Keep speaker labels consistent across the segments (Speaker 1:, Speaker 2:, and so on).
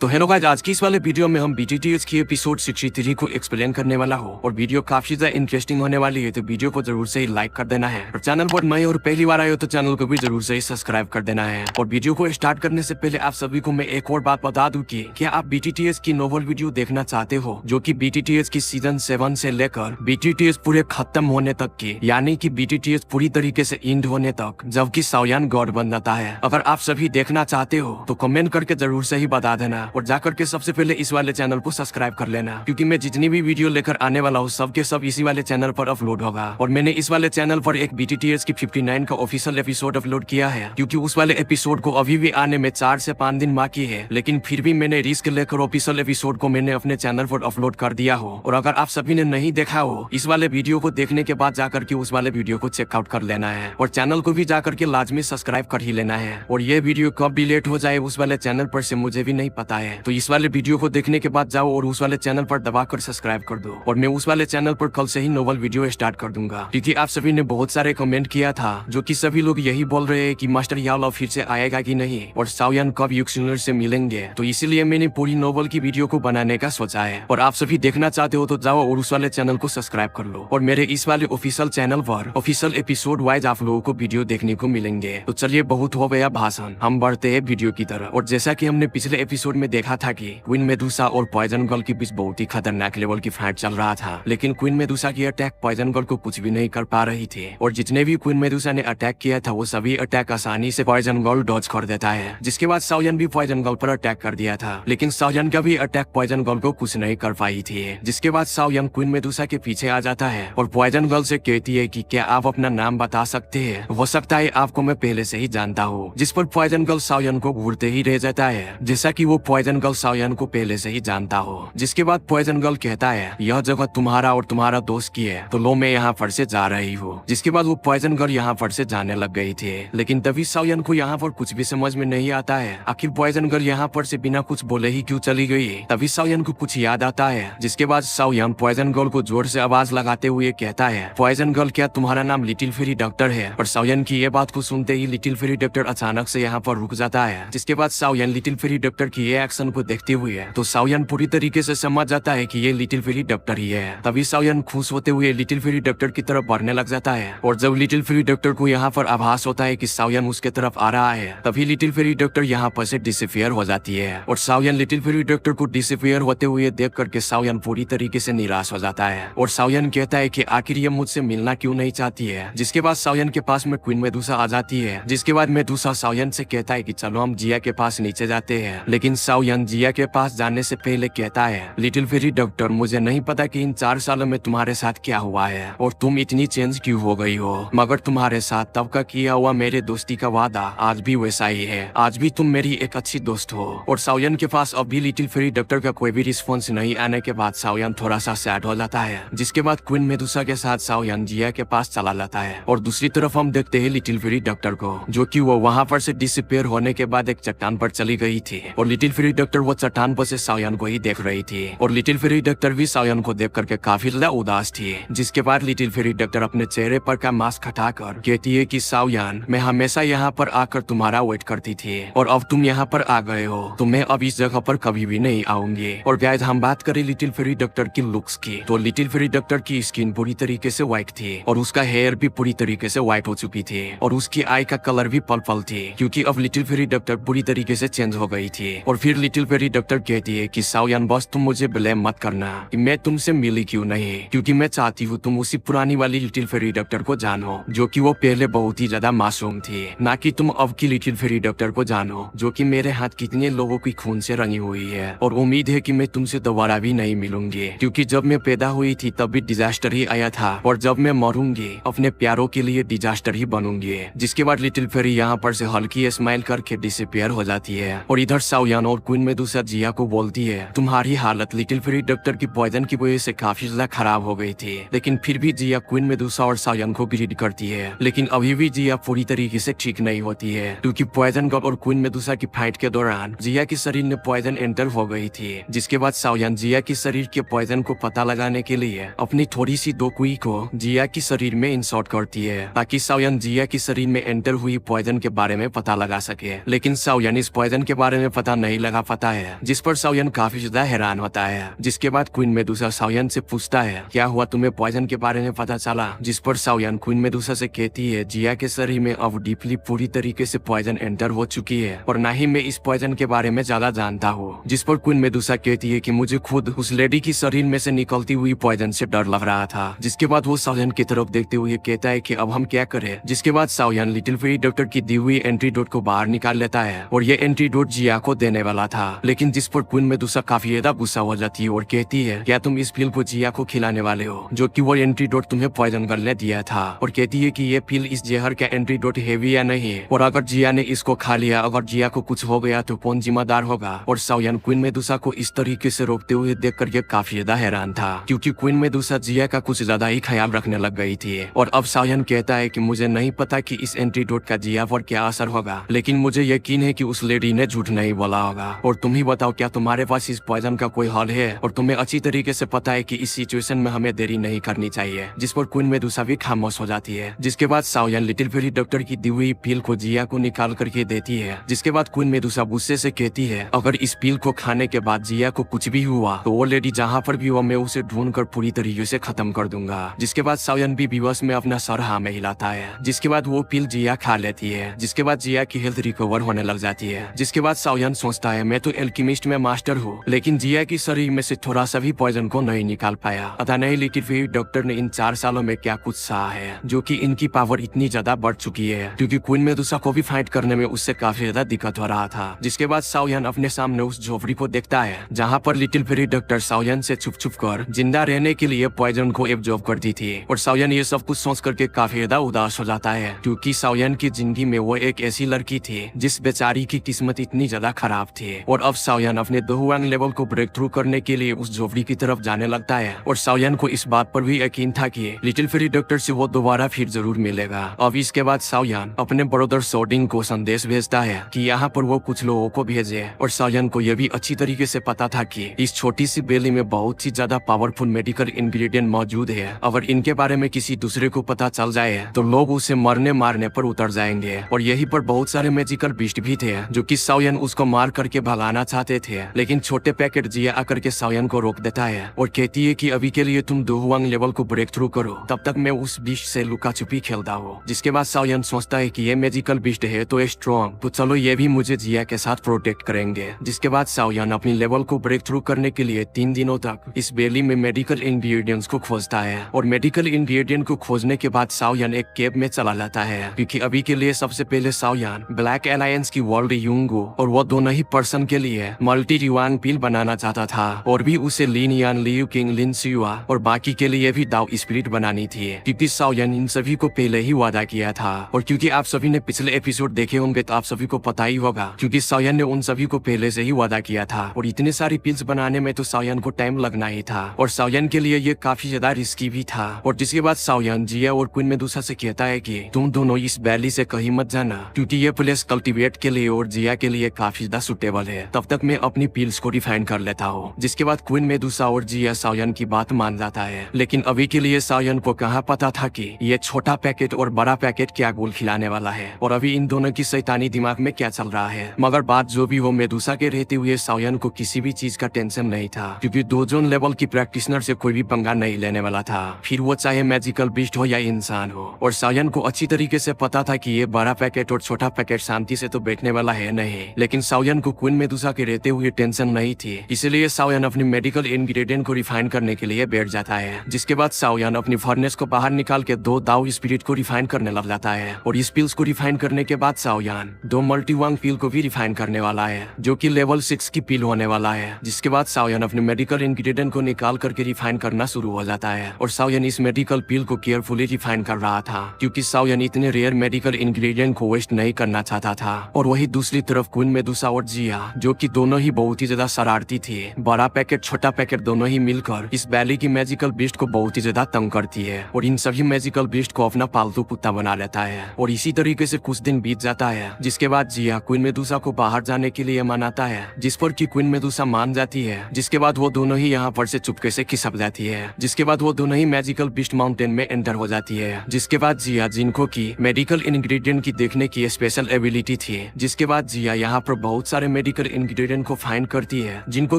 Speaker 1: तो hello guys, आज की इस वाले वीडियो में हम BTTS की एपिसोड 63 को एक्सप्लेन करने वाला हूँ और वीडियो काफी ज्यादा इंटरेस्टिंग होने वाली है, तो वीडियो को जरूर से ही लाइक कर देना है और चैनल पर नए और पहली बार आए हो तो चैनल को भी जरूर से ही सब्सक्राइब कर देना है। और वीडियो को स्टार्ट करने से पहले आप सभी को मैं एक और बात बता दूं कि क्या आप BTTS की नोवेल वीडियो देखना चाहते हो जो कि BTTS की सीजन 7 से लेकर BTTS पूरे खत्म होने तक की, यानी कि BTTS पूरी तरीके से एंड होने तक जबकि साओयान गॉड बन जाता है। अगर आप सभी देखना चाहते हो तो कमेंट करके जरूर से ही बता देना और जाकर के सबसे पहले इस वाले चैनल को सब्सक्राइब कर लेना, क्योंकि मैं जितनी भी वीडियो लेकर आने वाला हूँ सबके सब इसी वाले चैनल पर अपलोड होगा। और मैंने इस वाले चैनल पर एक BTTS की 59 का ऑफिशियल एपिसोड अपलोड किया है, क्योंकि उस वाले एपिसोड को अभी भी आने में 4 से 5 दिन बाकी है, लेकिन फिर भी मैंने रिस्क लेकर ऑफिशियल एपिसोड को मैंने अपने चैनल पर अपलोड कर दिया हो। और अगर आप सभी ने नहीं देखा हो, इस वाले वीडियो को देखने के बाद जाकर के उस वाले वीडियो को चेकआउट कर लेना है और चैनल को भी जाकर के लाजमी सब्सक्राइब कर ही लेना है। और ये वीडियो कब डिलीट हो जाए उस वाले चैनल पर से मुझे भी नहीं पता है, तो इस वाले वीडियो को देखने के बाद जाओ और उस वाले चैनल पर दबाकर सब्सक्राइब कर दो। और मैं उस वाले चैनल पर कल से ही नोवेल वीडियो स्टार्ट कर दूंगा, क्योंकि आप सभी ने बहुत सारे कमेंट किया था जो कि सभी लोग यही बोल रहे हैं कि मास्टर याओ फिर से आएगा कि नहीं और साओयान कब युक्सुनर से मिलेंगे। तो इसीलिए मैंने पूरी नोवेल की वीडियो को बनाने का सोचा है। और आप सभी देखना चाहते हो तो जाओ और उस वाले चैनल को सब्सक्राइब कर लो और मेरे इस वाले ऑफिशियल चैनल पर ऑफिशियल एपिसोड वाइज आप लोगों को वीडियो देखने को मिलेंगे। तो चलिए, बहुत हो गया भाषण, हम बढ़ते हैं वीडियो की तरफ। और जैसा कि हमने पिछले एपिसोड में देखा था कि क्वीन मेडुसा और पॉइजन गर्ल के बीच बहुत ही खतरनाक लेवल की फाइट चल रहा था, लेकिन क्वीन मेडुसा की अटैक पॉइजन गर्ल को कुछ भी नहीं कर पा रही थी। और जितने भी क्वीन मेडुसा ने अटैक किया था वो सभी अटैक आसानी से पॉइजन गर्ल डॉज कर देता है। जिसके बाद साओयान भी पॉइजन गर्ल पर अटैक कर दिया था, लेकिन साओयान का भी अटैक पॉइजन गर्ल को कुछ नहीं कर पाई थी। जिसके बाद साओयान क्वीन मेडुसा के पीछे आ जाता है और पॉइजन गर्ल से कहती है कि क्या आप अपना नाम बता सकते हैं, हो सकता है आपको मैं पहले से ही जानता हूँ। जिस पर पॉइजन गर्ल साओयान को घूरते ही रह जाता है, जैसा कि वो पॉइजन गर्ल साओयान को पहले से ही जानता हो। जिसके बाद पॉइजन गर्ल कहता है यह जगह तुम्हारा और तुम्हारा दोस्त की है, तो लो मैं यहाँ पर से जा रही हूँ। जिसके बाद वो पॉइजन गर्ल यहाँ पर से जाने लग गई थी, लेकिन तभी साओयान को यहाँ पर कुछ भी समझ में नहीं आता है आखिर पॉइजन गर्ल यहाँ पर से बिना कुछ बोले ही क्यों चली गई। तभी साओयान को कुछ याद आता है, जिसके बाद साओयान पॉइजन गर्ल को जोर से आवाज लगाते हुए कहता है पॉइजन गर्ल क्या तुम्हारा नाम लिटिल फेरी डॉक्टर है। और साओयान की ये बात को सुनते ही लिटिल फेरी डॉक्टर अचानक से यहाँ पर रुक जाता है। जिसके बाद साओयान लिटिल फेरी डॉक्टर की ये एक्शन को देखते हुए तो साओयान पूरी तरीके से समझ जाता है कि ये लिटिल फेरी डॉक्टर ही है। तभी साओयान खुश होते हुए लिटिल फेरी डॉक्टर की तरफ बढ़ने लग जाता है। और जब लिटिल फेरी डॉक्टर को यहाँ पर आभास होता है कि साओयान उसके तरफ आ रहा है, तभी लिटिल फेरी डॉक्टर यहाँ पर से डिसअपियर हो जाती है। और साओयान लिटिल फेरी डॉक्टर को डिसअपियर होते हुए देख करके साओयान पूरी तरीके से निराश हो जाता है। और साओयान कहता है कि आखिर ये मुझसे मिलना क्यों नहीं चाहती है। जिसके बाद साओयान के पास में क्वीन मेडुसा आ जाती है। जिसके बाद मेडुसा साओयान से कहता है कि चलो हम जिया के पास नीचे जाते हैं, लेकिन साओयान जिया के पास जाने से पहले कहता है लिटिल फेरी डॉक्टर मुझे नहीं पता कि इन 4 सालों में तुम्हारे साथ क्या हुआ है और तुम इतनी चेंज क्यों हो गई हो, मगर तुम्हारे साथ तब का किया हुआ मेरे दोस्ती का वादा आज भी वैसा ही है। आज भी तुम मेरी एक अच्छी दोस्त हो। और साओयान के पास अब भी लिटिल फेरी डॉक्टर का कोई भी रिस्पॉन्स नहीं आने के बाद साओयान थोड़ा सा सैड हो जाता है। जिसके बाद क्वीन मेडुसा के साथ साओयान जिया के पास चला जाता है। और दूसरी तरफ हम देखते हैं लिटिल फेरी डॉक्टर को, जो कि वो वहाँ पर से डिसअपियर होने के बाद एक चट्टान पर चली गई थी। और लिटिल फेरी डॉक्टर वो चट्टान पर से साओयान को ही देख रही थी। और लिटिल फेरी डॉक्टर भी साओयान को देख करके काफी ज्यादा उदास थी। जिसके बाद लिटिल फेरी डॉक्टर अपने चेहरे पर का मास्क हटाकर कहती है कि साओयान मैं हमेशा यहाँ पर आकर तुम्हारा वेट करती थी और अब तुम यहाँ पर आ गए हो तो मैं अब इस जगह पर कभी भी नहीं आऊंगी। और गाइस, हम बात करें लिटिल फेरी डॉक्टर की लुक्स की, तो लिटिल फेरी डॉक्टर की स्किन पूरी तरीके से व्हाइट थी और उसका हेयर भी पूरी तरीके से व्हाइट हो चुकी थी और उसकी आई का कलर भी पर्पल थी, क्योंकि अब लिटिल फेरी डॉक्टर पूरी तरीके से चेंज हो गई थी। और फिर लिटिल फेरी डॉक्टर कहती है कि साओयान बॉस तुम मुझे ब्लेम मत करना कि मैं तुमसे मिली क्यों नहीं, क्योंकि मैं चाहती हूँ तुम उसी पुरानी वाली लिटिल फेरी डॉक्टर को जानो जो कि वो पहले बहुत ही ज्यादा मासूम थी, ना कि तुम अब की लिटिल फेरी डॉक्टर को जानो जो कि मेरे हाथ कितने लोगों की खून से रंगी हुई है। और उम्मीद है कि मैं तुमसे दोबारा भी नहीं मिलूंगी, क्योंकि जब मैं पैदा हुई थी तब भी डिजास्टर ही आया था और जब मैं मरूंगी अपने प्यारों के लिए डिजास्टर ही बनूंगी। जिसके बाद लिटिल फेरी यहाँ पर से हल्की स्माइल करके डिसअपियर हो जाती है। और इधर साओयान और क्वीन मेडुसा जिया को बोलती है तुम्हारी हालत लिटिल फेरी डॉक्टर की पॉइजन की वजह से काफी ज्यादा खराब हो गई थी, लेकिन फिर भी जिया क्वीन मेडुसा और साओयान को ग्रीड करती है। लेकिन अभी भी जिया पूरी तरीके से ठीक नहीं होती है, क्योंकि पॉइजन गर्ल और क्वीन मेडुसा की फाइट के दौरान जिया के शरीर में पॉइजन एंटर हो गई थी। जिसके बाद साओयान जिया के शरीर के पॉइजन को पता लगाने के लिए अपनी थोड़ी सी दोकुई को जिया के शरीर में इंसर्ट करती है, ताकि साओयान जिया के शरीर में एंटर हुई पॉइजन के बारे में पता लगा सके। लेकिन साओयान इस पॉइजन के बारे में पता नहीं लगा जगह पता है, जिस पर साओयन काफी ज्यादा हैरान होता है। जिसके बाद क्वीन मेडुसा साओयन से पूछता है, क्या हुआ, तुम्हें पॉइजन के बारे में पता चला? जिस पर साओयन क्वीन मेडुसा से कहती है, जिया के शरीर में अब डीपली पूरी तरीके से पॉइजन एंटर हो चुकी है और न ही मैं इस पॉइजन के बारे में ज्यादा जानता हूँ। जिस पर क्वीन मेडुसा कहती है कि मुझे खुद उस लेडी की शरीर में से निकलती हुई पॉइजन से डर लग रहा था। जिसके बाद वो साओयन की तरफ देखते हुए कहता है कि अब हम क्या करें। जिसके बाद साओयन लिटिल फेरी डॉक्टर की दी हुई एंटीडोट को बाहर निकाल लेता है और ये एंटीडोट जिया को देने वाला था। लेकिन जिस पर क्वीन मेडुसा काफी ज्यादा गुस्सा हो जाती है और कहती है, क्या तुम इस पिल को जिया को खिलाने वाले हो, जो कि वो एंटीडोट तुम्हें पॉइजन करने दिया था? और कहती है कि ये पिल इस जहर का एंटीडोट है भी या नहीं, और अगर जिया ने इसको खा लिया, अगर जिया को कुछ हो गया तो कौन जिम्मेदार होगा। और साओयन क्वीन मेडुसा को इस तरीके से रोकते हुए देखकर ये काफी ज्यादा हैरान था, क्योंकि क्वीन मेडुसा जिया का कुछ ज्यादा ही ख्याल रखने लग गई थी। और अब साओयन कहता है कि मुझे नहीं पता कि इस एंटीडोट का जिया पर क्या असर होगा, लेकिन मुझे यकीन है कि उस लेडी ने झूठ नहीं बोला होगा। और तुम ही बताओ, क्या तुम्हारे पास इस पॉइजन का कोई हल है? और तुम्हें अच्छी तरीके से पता है कि इस सिचुएशन में हमें देरी नहीं करनी चाहिए। जिस पर क्वीन मेडुसा भी खामोश हो जाती है। जिसके बाद साओयन लिटिल फेरी डॉक्टर की दी हुई पिल को जिया को निकाल करके देती है। जिसके बाद क्वीन मेडुसा गुस्से से कहती है, अगर इस पिल को खाने के बाद जिया को कुछ भी हुआ तो वो लेडी जहाँ पर भी हो, मैं उसे ढूंढ कर पूरी तरीके से खत्म कर दूंगा। जिसके बाद साओयन भी बेबस में अपना सर हाँ में हिलाता है। जिसके बाद वो पिल जिया खा लेती है। जिसके बाद जिया की हेल्थ रिकवर होने लग जाती है। जिसके बाद साओयन सोचता है, मैं तो एल्केमिस्ट में मास्टर हूँ, लेकिन जिया की शरीर में से थोड़ा सा भी पॉइजन को नहीं निकाल पाया। पता नहीं लिटिल फेरी डॉक्टर ने इन 4 सालों में क्या कुछ सहा है, जो कि इनकी पावर इतनी ज्यादा बढ़ चुकी है, क्योंकि क्वीन मेडुसा को भी फाइट करने में उससे काफी ज्यादा दिक्कत हो रहा था। जिसके बाद साओयन अपने सामने उस झोपड़ी को देखता है, जहाँ पर लिटिल फेरी डॉक्टर साओयन से छुप छुप कर जिंदा रहने के लिए पॉइजन को एब्जॉर्ब करती थी। और साओयन ये सब कुछ सोच करके काफी ज्यादा उदास हो जाता है, क्योंकि साओयन की जिंदगी में वो एक ऐसी लड़की थी जिस बेचारी की किस्मत इतनी ज्यादा खराब थी। और अब साओयन अपने दोहुआंग लेवल को ब्रेक थ्रू करने के लिए उस झोपड़ी की तरफ जाने लगता है। और साओयन को इस बात पर भी यकीन था कि लिटिल फेरी डॉक्टर से वो दोबारा फिर जरूर मिलेगा। अब इसके बाद साओयन अपने ब्रदर सोडिंग को संदेश भेजता है कि यहाँ पर वो कुछ लोगों को भेजे। और साओयन को यह भी अच्छी तरीके से पता था कि इस छोटी सी बेली में बहुत ही ज्यादा पावरफुल मेडिकल इंग्रेडिएंट मौजूद है। अगर इनके बारे में किसी दूसरे को पता चल जाए तो लोग उसे मरने मारने पर उतर जाएंगे। और यही पर बहुत सारे मैजिकल बीस्ट भी थे, जो कि साओयन उसको मार करके भगाना चाहते थे। लेकिन छोटे पैकेट जिया आकर के साओयन को रोक देता है और कहती है कि अभी के लिए तुम दोहुआंग लेवल को ब्रेक थ्रू करो, तब तक मैं उस बीस्ट से लुका छुपी खेलता हूँ। जिसके बाद साओयन सोचता है कि ये मैजिकल बीस्ट है तो स्ट्रॉन्ग, तो चलो ये भी मुझे जिया के साथ प्रोटेक्ट करेंगे। जिसके बाद साओयन अपनी लेवल को ब्रेक थ्रू करने के लिए 3 दिनों तक इस बेली में मेडिकल इंग्रेडिएंट्स को खोजता है। और मेडिकल इंग्रेडिएंट को खोजने के बाद साओयन एक केव में चला जाता है, क्योंकि अभी के लिए सबसे पहले साओयन ब्लैक अलायंस की वर्ल्ड यूंगो और वो दोनों ही पर्सन के लिए मल्टी युआन पिल बनाना चाहता था, और भी उसे लिन यान, लियू किंग, लिन सियुआ और बाकी के लिए भी दाओ स्पिरिट बनानी थी, क्योंकि साओयन इन सभी को पहले ही वादा किया था। और क्योंकि आप सभी ने पिछले एपिसोड देखे होंगे तो आप सभी को पता ही होगा, क्योंकि साओयन ने उन सभी को पहले से ही वादा किया था। और इतने सारी पिल्स बनाने में तो साओयन को टाइम लगना ही था, और साओयन के लिए ये काफी ज्यादा रिस्की भी था। और जिसके बाद साओयन जिया और क्वीन मेडुसा से कहता है कि तुम दोनों इस वैली से कहीं मत जाना, क्योंकि ये प्लेस कल्टीवेट के लिए और जिया के लिए काफी ज्यादा सुटेबल है। तब तक मैं अपनी पिल्स को रिफाइन कर लेता हूँ। जिसके बाद क्वीन मेडुसा और जिया साओयन की बात मान जाता है, लेकिन अभी के लिए साओयन को कहाँ पता था कि ये छोटा पैकेट और बड़ा पैकेट क्या गोल खिलाने वाला है, और अभी इन दोनों की शैतानी दिमाग में क्या चल रहा है। मगर बात जो भी हो, मेडुसा के रहते हुए साओयन को किसी भी चीज का टेंशन नहीं था, क्योंकि दोजोन लेवल की प्रैक्टिशनर से कोई भी पंगा नहीं लेने वाला था, फिर वो चाहे मैजिकल बीस्ट हो या इंसान हो। और साओयन को अच्छी तरीके से पता था कि ये बड़ा पैकेट और छोटा पैकेट शांति से तो बैठने वाला है नहीं, लेकिन साओयन को क्वीन मेडुसा के रहते हुए टेंशन नहीं थी, इसलिए साओयन अपनी मेडिकल इंग्रेडिएंट को रिफाइन करने के लिए बैठ जाता है। जिसके बाद साओयन अपनी फर्नेस को बाहर निकाल के 2 दाओ स्पिरिट को रिफाइन करने लग जाता है, और इस पिल्स को रिफाइन करने के बाद साओयन 2 मल्टीवांग पिल को भी रिफाइन करने वाला है, जो कि लेवल 6 की पिल होने वाला है। जिसके बाद साओयन अपने मेडिकल इंग्रेडिएंट को निकाल करके रिफाइन करना शुरू हो जाता है, और साओयन इस मेडिकल पिल को केयरफुली रिफाइन कर रहा था, क्योंकि साओयन इतने रेयर मेडिकल इंग्रेडिएंट को वेस्ट नहीं करना चाहता था। और वही दूसरी तरफ क्वीन मेडुसा और जिया, जो कि दोनों ही बहुत ही ज्यादा शरारती थी, बड़ा पैकेट छोटा पैकेट दोनों ही मिलकर इस वैली की मैजिकल बीस्ट को बहुत ही ज्यादा तंग करती है, और इन सभी मैजिकल बीस्ट को अपना पालतू कुत्ता बना लेता है। और इसी तरीके से कुछ दिन बीत जाता है, जिसके बाद जिया क्वीन मेडुसा को बाहर जाने के लिए मनाता है, जिस पर कि क्वीन मेडुसा मान जाती है। जिसके बाद वो दोनों ही यहाँ पर से चुपके से खिसक जाती है। जिसके बाद वो दोनों ही मैजिकल बीस्ट माउंटेन में एंटर हो जाती है। जिसके बाद जिया, जिनको की मेडिकल इंग्रेडिएंट की देखने की स्पेशल एबिलिटी थी, जिसके बाद जिया यहाँ पर बहुत सारे मेडिकल इंग्रेडिएंट को फाइंड करती है जिनको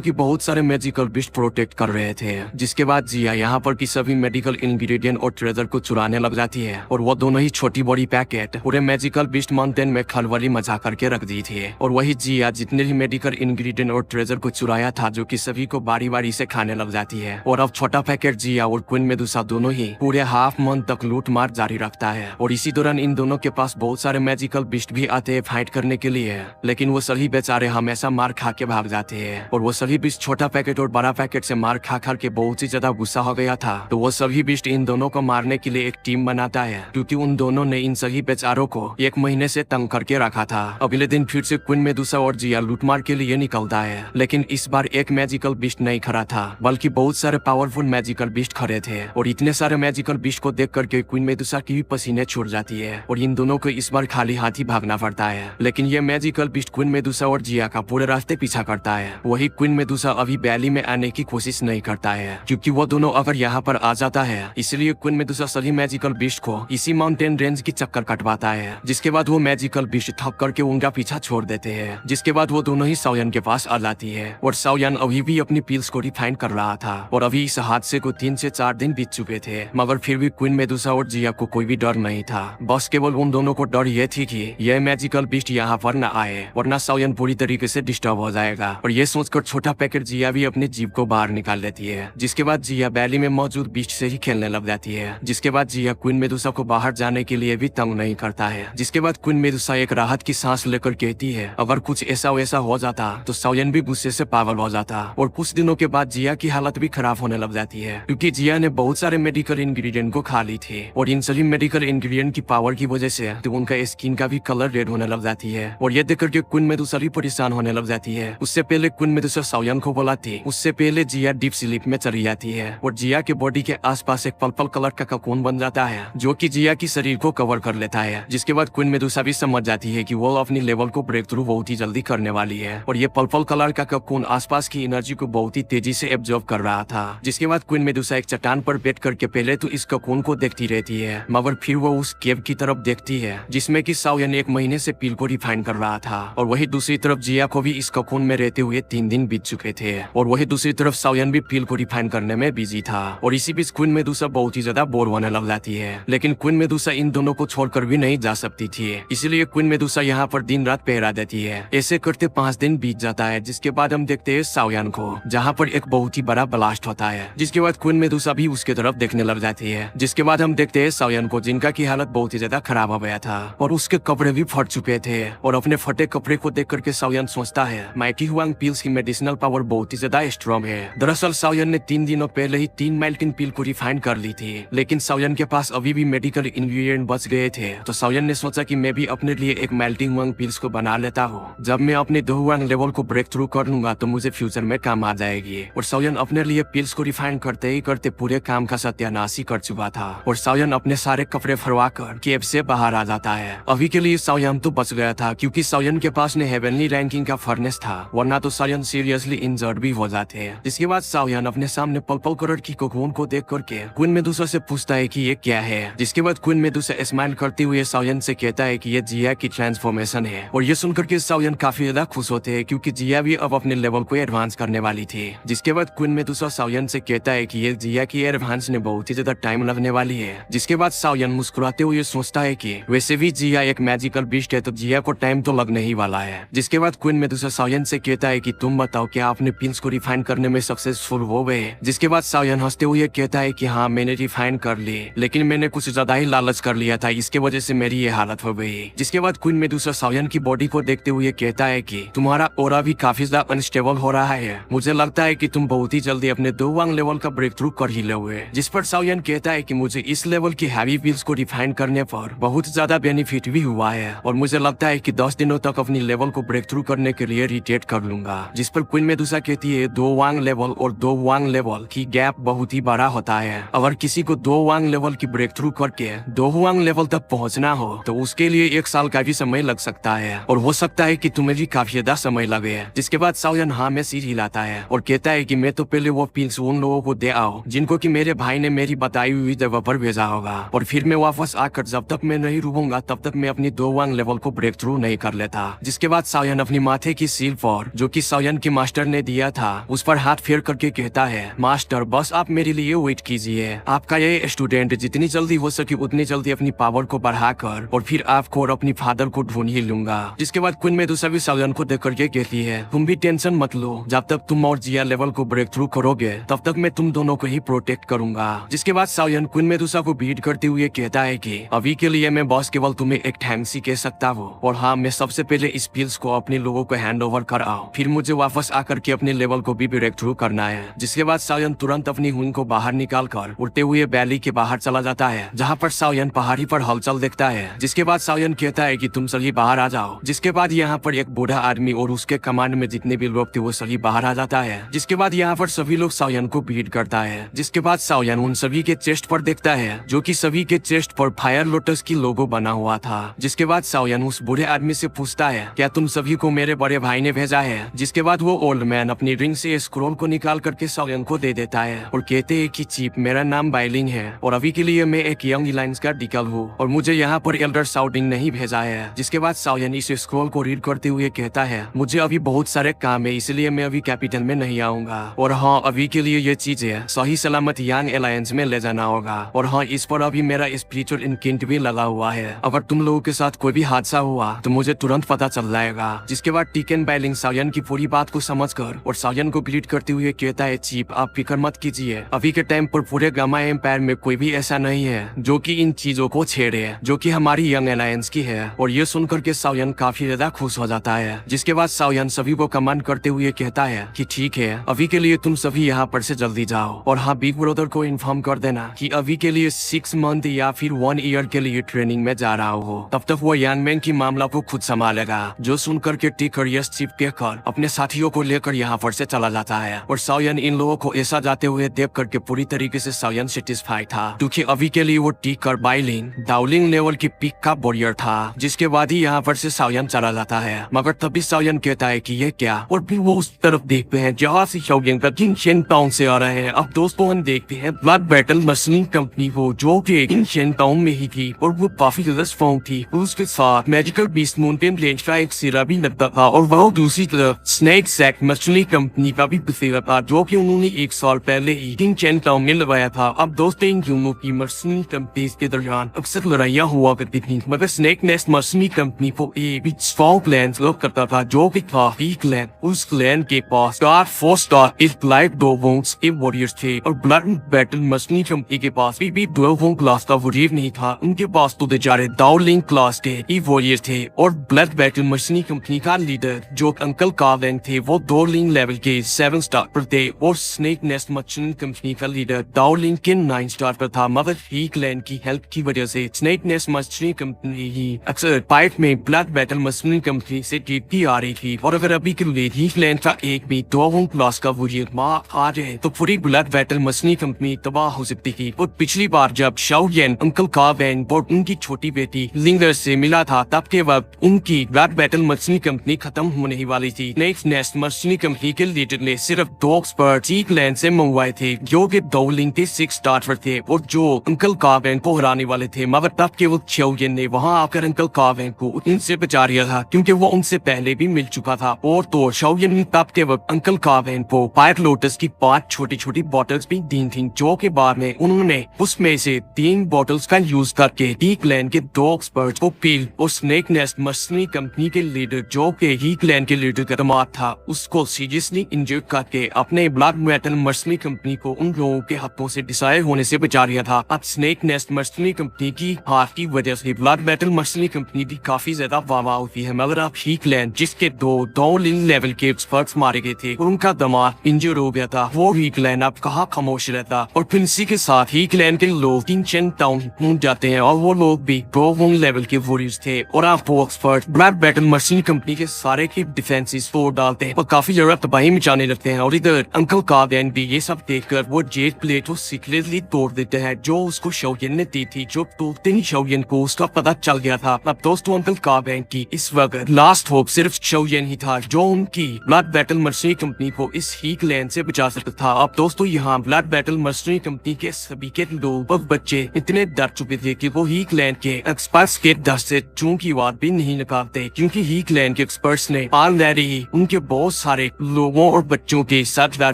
Speaker 1: कि बहुत सारे मैजिकल बिस्ट प्रोटेक्ट कर रहे थे। जिसके बाद जिया यहाँ पर की सभी मेडिकल इंग्रेडिएंट और ट्रेजर को चुराने लग जाती है और वो दोनों ही छोटी बड़ी पैकेट पूरे मैजिकल बिस्ट माउंटेन में खलबली मचा करके रख दी थी। और वही जिया जितने भी मेडिकल इंग्रेडिएंट और ट्रेजर को चुराया था जो कि सभी को बारी बारी से खाने लग जाती है। और अब छोटा पैकेट जिया और क्वीन मेडुसा दोनों ही पूरे हाफ मंथ तक लूट मार जारी रखता है। और इसी दौरान इन दोनों के पास बहुत सारे मैजिकल बिस्ट भी आते हैं फाइट करने के लिए, लेकिन वो सभी बेचारे हमेशा मार खा के भाग जाते हैं। और वो सभी बिस्ट छोटा पैकेट और बड़ा पैकेट से मार खा खा के बहुत ही ज्यादा गुस्सा हो गया था। तो वो सभी बिस्ट इन दोनों को मारने के लिए एक टीम बनाता है क्योंकि उन दोनों ने इन सभी बेचारों को एक महीने से तंग करके रखा था। अगले दिन फिर से क्वीन मेडुसा और जिया लूटमार के लिए निकलता है, लेकिन इस बार एक मैजिकल बिस्ट नहीं खड़ा था बल्कि बहुत सारे पावरफुल मैजिकल बिस्ट खड़े थे। और इतने सारे मैजिकल बिस्ट को देख करके क्वीन मेडुसा की भी पसीने छूट जाती है और इन दोनों को इस बार खाली हाथ ही भागना पड़ता है। लेकिन ये मैजिकल बिस्ट क्वीन मेडुसा और जिया का पूरे रास्ते पीछा करता है। वही क्वीन मेडुसा अभी वैली में आने की कोशिश नहीं करता है क्योंकि वो दोनों अगर यहाँ पर आ जाता है, इसलिए क्वीन मेडुसा सभी मैजिकल बिस्ट को इसी माउंटेन रेंज की चक्कर कटवाता है। जिसके बाद वो मैजिकल बिस्ट थक करके उनका पीछा छोड़ देते हैं। जिसके बाद वो दोनों ही साओयन के पास आ जाती है और साओयन अभी भी अपनी पिल्स को रिफाइन कर रहा था। और अभी इस हादसे को 3 से 4 दिन बीत चुके थे, मगर फिर भी क्वीन मेडुसा और जिया को कोई भी डर नहीं था। बस केवल उन दोनों को डर ये थी कि यह मैजिकल बिस्ट यहाँ पर न आए वरना साओयन पूरी तरीके से डिस्टर्ब हो जाएगा। और ये सोचकर छोटा पैकेट जिया भी अपनी जीभ को बाहर निकाल लेती है। जिसके बाद जिया वैली में मौजूद बिस्ट से ही खेलने लग जाती है। जिसके बाद जिया क्वीन मेडुसा को बाहर जाने के लिए भी तंग नहीं करता है। जिसके बाद क्वीन मेडुसा एक राहत की सांस लेकर कहती है अगर कुछ ऐसा वैसा हो जाता तो साओयन भी गुस्से से पागल हो जाता। और कुछ दिनों के बाद जिया की हालत भी खराब होने लग जाती है क्योंकि जिया ने बहुत सारे मेडिकल इंग्रेडिएंट को खा ली थी और इन सभी मेडिकल इंग्रेडिएंट की पावर की वजह से तो उनका स्किन का भी कलर रेड होने लग जाती है। और ये देखकर के क्वीन मेडुसा भी परेशान होने लग जाती है। उससे पहले क्वीन मेडुसा साओयन को बुलाती, उससे पहले जिया डीप स्लीप में चली जाती है और जिया के बॉडी के आसपास एक पर्पल कलर का कोकून बन जाता है जो कि जिया की शरीर को कवर कर लेता है। जिसके बाद क्वीन मेडुसा भी समझ जाती है कि वो अपनी लेवल को ब्रेक थ्रू बहुत ही जल्दी करने वाली है। और ये पर्पल कलर का कोकून आसपास की एनर्जी को बहुत ही तेजी से एब्जॉर्ब कर रहा था। जिसके बाद क्वीन मेडुसा एक चट्टान पर बैठ करके पहले तो इस कोकून को देखती रहती है, मगर फिर वो उस केव की तरफ देखती है जिसमें कि साओयन एक महीने से पील को रिफाइन कर रहा था। और वही दूसरी तरफ जिया को भी इस कोकून में रहते हुए 3 दिन बीत चुके थे। और वही दूसरी तरफ साओयन भी पील को रिफाइन करने में बिजी था। और इसी बीच क्वीन मेडुसा बहुत ही ज्यादा बोर होने लग जाती है, लेकिन क्वीन मेडुसा इन दोनों को छोड़कर भी नहीं जा सकती थी, इसलिए क्वीन मेडुसा यहाँ पर दिन रात पहरा देती है। ऐसे करते 5 दिन बीत जाता है। जिसके बाद हम देखते हैं साओयन को जहाँ पर एक बहुत ही बड़ा ब्लास्ट होता है। जिसके बाद क्वीन मेडुसा भी उसके तरफ देखने लग जाती है। जिसके बाद हम देखते हैं साओयन को जिनका की हालत बहुत ही ज्यादा खराब हो गया था और उसके कपड़े भी फट चुके थे। और अपने फटे कपड़े को देख करके साओयन सोचता है माइटी हुआंग पिल्स की मेडिसिनल पावर बहुत ही ज्यादा स्ट्रॉन्ग है। दरअसल साओयन ने 3 दिनों पहले ही 3 माइल्टिन पिल को रिफाइन कर ली थी, लेकिन साओयन के पास अभी भी मेडिकल इंग्रेडिएंट बच गए थे। तो साओयन ने सोचा कि मैं भी अपने लिए एक मेल्टिंग वांग पिल्स को बना लेता हूँ। जब मैं अपने दोहुआंग लेवल को ब्रेक थ्रू कर लूंगा तो मुझे फ्यूचर में काम आ जाएगी। और साओयन अपने लिए पिल्स को रिफाइन करते ही करते पूरे काम का सत्यानाश ही कर चुका था। और साओयन अपने सारे कपड़े फरवा कर केव से बाहर आ जाता है। अभी के लिए साओयन तो बच गया था क्योंकि साओयन के पास ने हेवनली रैंकिंग का फर्नेस था, वरना तो साओयन सीरियसली इंजर्ड भी हो जाते। जिसके बाद साओयन अपने सामने पर्पल कलर की कोकून को देख करके क्वीन मेडुसा से पूछता है कि ये क्या है। जिसके बाद क्वीन मेडुसा स्माइल करते हुए साओयन से कहता है कि ये जिया की ट्रांसफॉर्मेशन है। और ये सुनकर के साओयन काफी ज्यादा खुश होते हैं क्योंकि जिया भी अब अपने लेवल को एडवांस करने वाली थी। जिसके बाद क्वीन मेडुसा साओयन से कहता है कि ये जिया की एडवांस ने बहुत ही ज्यादा टाइम लगने वाली है। जिसके बाद साओयन मुस्कुराते हुए सोचता है कि वैसे भी जिया एक मैजिकल बीस्ट है तो जिया को टाइम तो लगने ही वाला है। जिसके बाद क्वीन मेडुसा साओयन से कहता है कि तुम बताओ क्या आपने पिल्स को रिफाइन करने में सक्सेसफुल हो गए। जिसके बाद साओयन हंसते हुए कहता है कि हाँ मैंने रिफाइन कर ली, लेकिन मैंने कुछ ज्यादा ही लालच कर लिया था, इसके वजह से मेरी ये हालत हो गई। जिसके बाद क्वीन मेडुसा साओयन की बॉडी को देखते हुए कहता है कि तुम्हारा ऑरा भी काफी ज्यादा अनस्टेबल हो रहा है, मुझे लगता है कि तुम बहुत ही जल्दी अपने दोहुआंग लेवल का ब्रेक थ्रू कर ही लोगे। जिस पर साओयन कहता है कि मुझे इस लेवल की हैवी पिल्स को रिफाइन करने पर बहुत ज्यादा बेनिफिट भी हुआ है और मुझे लगता है कि 10 दिनों तक अपनी लेवल को ब्रेक थ्रू करने के लिए रिटेट कर लूंगा। जिस पर क्वीन मेडुसा कहती है दोहुआंग लेवल और दोहुआंग लेवल की गैप बहुत ही बड़ा होता है। अगर किसी को दोहुआंग लेवल की ब्रेक थ्रू करके दोहुआंग लेवल तक पहुंचना हो तो उसके लिए 1 साल का भी समय लग सकता है और हो सकता है कि तुम्हें भी काफी ज्यादा समय लगे। जिसके बाद साओयन हाँ में सिर हिलाता है और कहता है कि मैं तो पहले वो पिल्स उन लोगों को दे आओ जिनको कि मेरे भाई ने मेरी बताई हुई जगह पर भेजा होगा, और फिर मैं वापस आकर जब तक मैं नहीं रुकूंगा तब तक मैं अपनी दोहुआंग लेवल को ब्रेक थ्रू नहीं कर लेता। जिसके बाद साओयन अपनी माथे की सील पर जो कि सायन के मास्टर ने दिया था उस पर हाथ फेर करके कहता है, मास्टर बस आप मेरे लिए वेट कीजिए। आपका ये स्टूडेंट जितनी जल्दी हो सके उतनी जल्दी अपनी पावर को बढ़ाकर और फिर आपको और अपनी फादर को ढूंढ ही लूंगा। जिसके बाद क्वीन मेडुसा भी सायन को देख करके कहती है, तुम भी टेंशन मत लो, जब तक तुम और जिया लेवल को ब्रेक थ्रू करोगे तब तक मैं तुम दोनों को ही प्रोटेक्ट करूंगा। जिसके बाद सायन क्वीन मेडुसा को बीट करते हुए कहता है कि अभी के लिए मैं बॉस केवल तुम्हें एक थैंक्स ही कह सकता हूँ, और हाँ मैं सबसे पहले इस पिल्स को अपने लोगों को हैंड ओवर कराओ, फिर मुझे वापस आकर के अपने लेवल को भी ब्रेक थ्रू करना है। जिसके बाद सायन तुरंत अपनी हुन को बाहर निकाल कर उड़ते हुए वैली के बाहर चला जाता है, जहाँ पर सायन पहाड़ी पर हलचल देखता है। जिसके बाद सायन कहता है कि तुम सभी बाहर आ जाओ। जिसके बाद यहाँ पर एक बूढ़ा आदमी और उसके कमांड में जितने भी लोग थे वो सभी बाहर आ जाता है। जिसके बाद यहाँ पर सभी लोग सायन को बीट करता है। जिसके बाद सायन उन सभी के चेस्ट पर देखता है जो कि सभी के चेस्ट पर फायर लोटस की लोगो बना हुआ था। जिसके बाद सायन उस बूढ़े आदमी से पूछता है, क्या तुम सभी को मेरे बड़े भाई ने भेजा है? जिसके बाद वो ओल्ड मैन अपनी रिंग से स्क्रोल को निकाल करके सायन को दे देता है और कहते हैं कि चीफ मेरा नाम बाइलिंग है और अभी के लिए मैं एक यंग एलायंस का डिकल हूँ और मुझे यहाँ पर एल्डर साउडिंग नहीं भेजा है। जिसके बाद सायन इस स्क्रोल को रीड करते हुए कहता है, मुझे अभी बहुत सारे काम है इसलिए मैं अभी कैपिटल में नहीं आऊंगा, और हाँ अभी के लिए ये चीजें सही सलामत यंग एलायंस में ले जाना होगा, और हाँ इस पर अभी मेरा स्पिरिचुअल इंकेंट भी लगा हुआ है। अगर तुम लोगों के साथ कोई भी हादसा हुआ तो मुझे तुरंत पता चल जाएगा। जिसके बाद टीकन बाइलिंग सायन की पूरी बात को समझकर और सायन को ग्रीट करते हुए कहता है, चीफ आप फिक्र मत कीजिए, अभी के टाइम पर पूरे गामा एम्पायर में कोई भी ऐसा नहीं है जो कि इन चीजों को छेड़े जो कि हमारी यंग अलायंस की है। और ये सुनकर के सायन काफी ज्यादा खुश हो जाता है। जिसके बाद सायन सभी को कमांड करते हुए कहता है कि ठीक है अभी के लिए तुम सभी यहाँ पर से जल्दी जाओ, और हाँ बिग ब्रदर को इन्फॉर्म कर देना कि अभी के लिए 6 मंथ या फिर 1 ईयर के लिए ट्रेनिंग में जा रहा हो, तब तक वो यंग मैन की मामला को खुद संभालेगा। जो सुनकर के टीकर यस चीफ कहकर अपने साथियों को लेकर यहाँ पर से चला जाता है, और सायन इन लोगों को ऐसा जाते हुए देख करके पूरी तरीके से सायन सेटिस्फाइड था, क्योंकि अभी के लिए वो टीकर बाइलिंग डाउलिंग लेवल की पीक का वॉरियर था। जिसके बाद ही यहाँ पर से सायन चला जाता है, मगर तभी सायन कहता है कि ये क्या, और फिर वो उस तरफ देखते हैं जहाँ से शाओलिन का किंग शेन टाउन से आ रहे हैं। अब दोस्तों हम देखते हैं ब्लड बैटल मशीन कंपनी को जो कि किंग शेन टाउन में ही थी, और वो काफी ज्यादा स्ट्रॉन्ग थी। उसके साथ मैजिकल बीस्ट माउंटेन रेंज का एक सिरा भी लगता था, और वह दूसरी तरफ स्नेक सैक मछली कंपनी का भी सिरा था जो कि उन्होंने 1 साल पहले ही किंग शेन टाउन में लगाया था। अब दोस्तों इन दोनों की मछली कंपनी के दरमियान अक्सर लड़ाइयाँ हुआ करती थी, मगर स्नेक नेस्ट मछली कंपनी को एक स्ट्रॉन्ग प्लान लॉक करता था जो कि था क्लैन। उस क्लैन के पास 4 स्टार इस ब्लाइट 2 वोंग्स के वॉरियर्स थे, और ब्लड बैटल मछली कंपनी के पास भी 2 वोंग क्लास का वॉरियर नहीं था। उनके पास तो बेचारे डाउलिंग क्लास के वॉरियर थे, और ब्लड बैटल मछली कंपनी का लीडर जो अंकल कार्वेन थे वो डाउलिंग लेवल के 7 स्टार पर थे, और स्नेक नेस्ट मछली कंपनी का लीडर डाउलिंग के 9 स्टार पर था। मगर ही क्लैन की हेल्प की वजह से स्नेक नेस्ट मछली कंपनी ही अक्सर फाइट में ब्लड बैटल मछली कंपनी से जीतती आ रही थी, और अगर अभी के लिए ही क्लैन का एक भी 2 वोंग क्लास का वॉरियर आ जाए तो पूरी ब्लड बैटल मछली कंपनी तबाह हो सकती थी। और पिछली बार जब शाओलिन अंकल कार्वेन और उनकी छोटी बेटी लिंगर से मिला था तब के वक्त उनकी ब्लड बैटल मछली कंपनी खत्म होने ही वाली थी। नेक्स्ट नेस्ट मछली कंपनी के लीडर ने सिर्फ 2 एक्सपर्ट क्लैन से मंगवाए थे जो कि डाउलिंग के 6 स्टार पर थे, और जो अंकल कार्वेन को हराने वाले थे। मगर तब के वक्त शाओलिन ने वहां आकर अंकल कार्वेन को उनसे बचा लिया था, क्योंकि वो उनसे पहले भी मिल चुका था। और तो शाओलिन ने तब के वक्त अंकल कार्वेन को फायर लोटस की 5 छोटी छोटी बॉटल्स भी दी थी, जो के बाद में उन्होंने उसमें से 3 बॉटल्स का यूज करके डी क्लैन के 2 एक्सपर्ट को पील और स्नेक नेस्ट मछली कंपनी के लीडर जो के ही क्लैन के लीडर का दामाद था उसको सीरियसली इंजर्ड करके अपने ब्लड मेटल मछली कंपनी को उन लोगों के हाथों से डिसाइड होने से बचा लिया था। अब स्नेक नेस्ट मछली कंपनी की हार की वजह से ब्लड मेटल मछली कंपनी भी काफी ज्यादा वाह होती है। मगर अब ही क्लैन जिसके 2 लेवल के एक्सपर्ट्स मारे गए थे और उनका दामाद इंजर्ड हो गया था, वो ही क्लैन अब कहाँ खामोश रहता। और फिर इसी के साथ ही क्लैन के लोग किंग शेन टाउन पहुंच जाते हैं, और वो लोग भी 2 लेवल के वॉरियर्स थे, और आप वो एक्सपर्ट ब्लड बैटल मछली कंपनी के सारे की डिफेंसेस तोड़ डालते हैं और काफी जगह तबाही मचाने लगते हैं। और इधर अंकल कार्वेन भी ये सब देखकर वो जेट प्लेट को सीक्रेटली तोड़ देते हैं जो उसको शाओलिन ने दी थी, जो तोड़ते ही शाओलिन को उसका पता चल गया था। अब दोस्तों अंकल कार्वेन की इस वक्त लास्ट होप सिर्फ शाओलिन ही था जो उनकी ब्लड बैटल मछली कंपनी को इस ही क्लैन से बचा सकता था। अब दोस्तों यहाँ ब्लड बैटल मछली कंपनी के सभी के लोग और बच्चे इतने डर चुके थे कि वो ही क्लैन के एक्सपर्ट्स के डर से चूं की बात भी नहीं निकालते, क्योंकि ही क्लैन क्लैन के एक्सपर्ट्स ने ऑलरेडी उनके बहुत सारे लोगों और बच्चों के सरदार